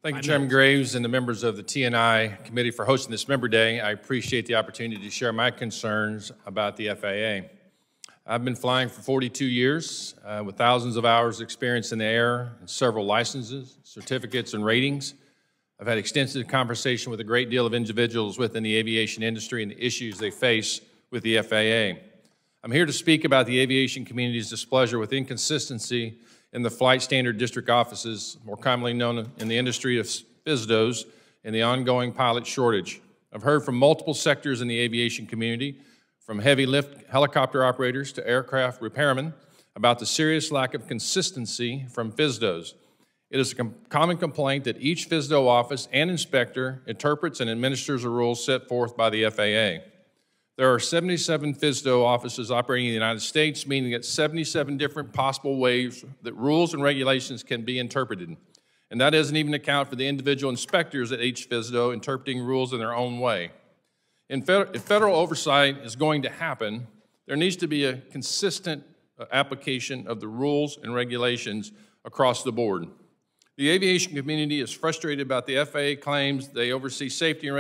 Thank you, Chairman Graves, and the members of the T&I Committee for hosting this Member Day. I appreciate the opportunity to share my concerns about the FAA. I've been flying for 42 years with thousands of hours of experience in the air and several licenses, certificates, and ratings. I've had extensive conversation with a great deal of individuals within the aviation industry and the issues they face with the FAA. I'm here to speak about the aviation community's displeasure with inconsistency in the Flight Standard District offices, more commonly known in the industry as FSDOs, and the ongoing pilot shortage. I've heard from multiple sectors in the aviation community, from heavy lift helicopter operators to aircraft repairmen, about the serious lack of consistency from FSDOs. It is a common complaint that each FSDO office and inspector interprets and administers the rules set forth by the FAA. There are 77 FSDO offices operating in the United States, meaning that 77 different possible ways that rules and regulations can be interpreted. And that doesn't even account for the individual inspectors at each FSDO interpreting rules in their own way. If federal oversight is going to happen, there needs to be a consistent application of the rules and regulations across the board. The aviation community is frustrated about the FAA claims they oversee safety and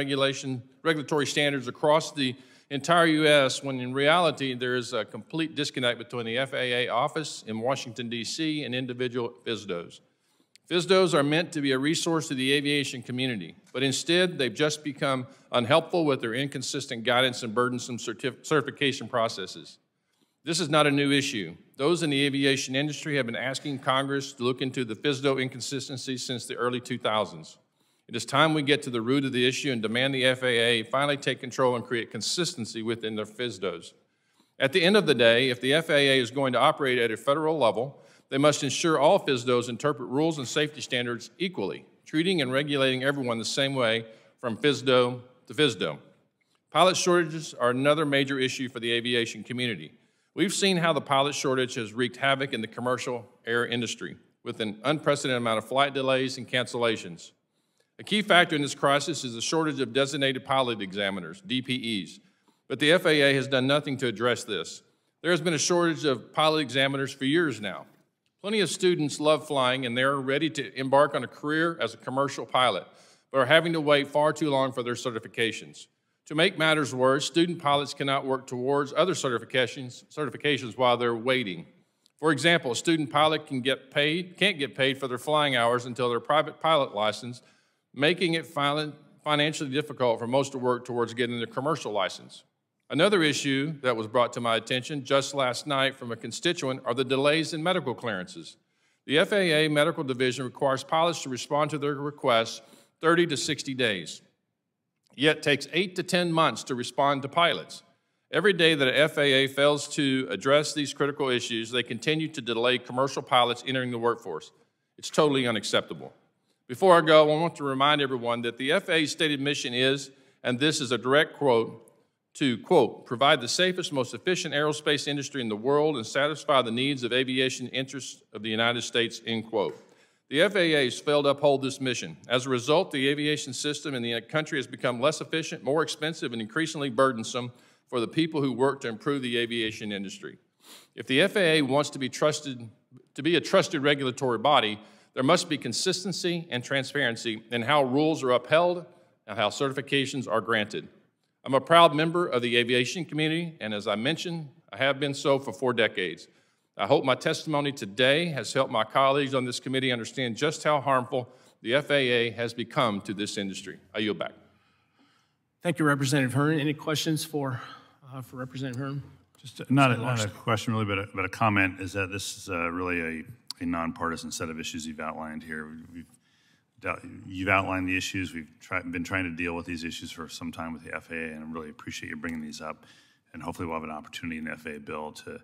regulatory standards across the entire U.S., when in reality there is a complete disconnect between the FAA office in Washington, D.C. and individual FSDOs. FSDOs are meant to be a resource to the aviation community, but instead they've just become unhelpful with their inconsistent guidance and burdensome certification processes. This is not a new issue. Those in the aviation industry have been asking Congress to look into the FSDO inconsistencies since the early 2000s. It is time we get to the root of the issue and demand the FAA finally take control and create consistency within their FSDOs. At the end of the day, if the FAA is going to operate at a federal level, they must ensure all FSDOs interpret rules and safety standards equally, treating and regulating everyone the same way from FSDO to FSDO. Pilot shortages are another major issue for the aviation community. We've seen how the pilot shortage has wreaked havoc in the commercial air industry with an unprecedented amount of flight delays and cancellations. A key factor in this crisis is the shortage of designated pilot examiners, DPEs, but the FAA has done nothing to address this. There has been a shortage of pilot examiners for years now. Plenty of students love flying and they're ready to embark on a career as a commercial pilot, but are having to wait far too long for their certifications. To make matters worse, student pilots cannot work towards other certifications while they're waiting. For example, a student pilot can't get paid for their flying hours until their private pilot license, making it financially difficult for most to work towards getting their commercial license. Another issue that was brought to my attention just last night from a constituent are the delays in medical clearances. The FAA Medical Division requires pilots to respond to their requests 30 to 60 days, yet takes 8 to 10 months to respond to pilots. Every day that a FAA fails to address these critical issues, they continue to delay commercial pilots entering the workforce. It's totally unacceptable. Before I go, I want to remind everyone that the FAA's stated mission is, and this is a direct quote, to, quote, provide the safest, most efficient aerospace industry in the world and satisfy the needs of aviation interests of the United States, end quote. The FAA has failed to uphold this mission. As a result, the aviation system in the country has become less efficient, more expensive, and increasingly burdensome for the people who work to improve the aviation industry. If the FAA wants to be a trusted regulatory body, there must be consistency and transparency in how rules are upheld and how certifications are granted. I'm a proud member of the aviation community, and as I mentioned, I have been so for 4 decades. I hope my testimony today has helped my colleagues on this committee understand just how harmful the FAA has become to this industry. I yield back. Thank you, Representative Hearn. Any questions for Representative Hearn? Just not a question really, but a comment is that this is really a nonpartisan set of issues you've outlined here. You've outlined the issues. We've been trying to deal with these issues for some time with the FAA, and I really appreciate you bringing these up. And hopefully we'll have an opportunity in the FAA bill to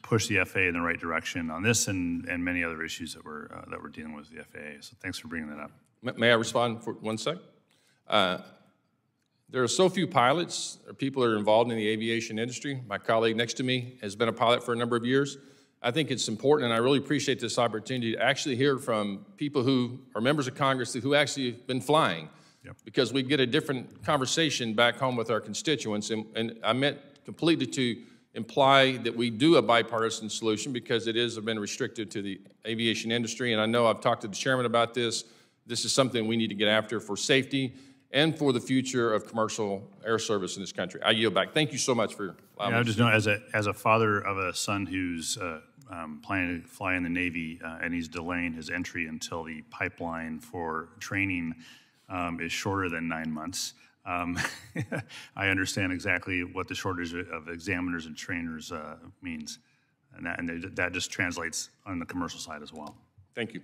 push the FAA in the right direction on this and many other issues that we're dealing with the FAA. So thanks for bringing that up. May I respond for 1 sec? There are so few pilots or people that are involved in the aviation industry. My colleague next to me has been a pilot for a number of years. I think it's important, and I really appreciate this opportunity to actually hear from people who are members of Congress who actually have been flying, because we get a different conversation back home with our constituents. And I meant completely to imply that we do a bipartisan solution because it has been restricted to the aviation industry. And I know I've talked to the chairman about this This is something we need to get after for safety and for the future of commercial air service in this country. I yield back. Thank you so much for allowing Yeah, I me. just know as a father of a son who's planning to fly in the Navy and he's delaying his entry until the pipeline for training is shorter than 9 months. I understand exactly what the shortage of examiners and trainers means, and that just translates on the commercial side as well. Thank you.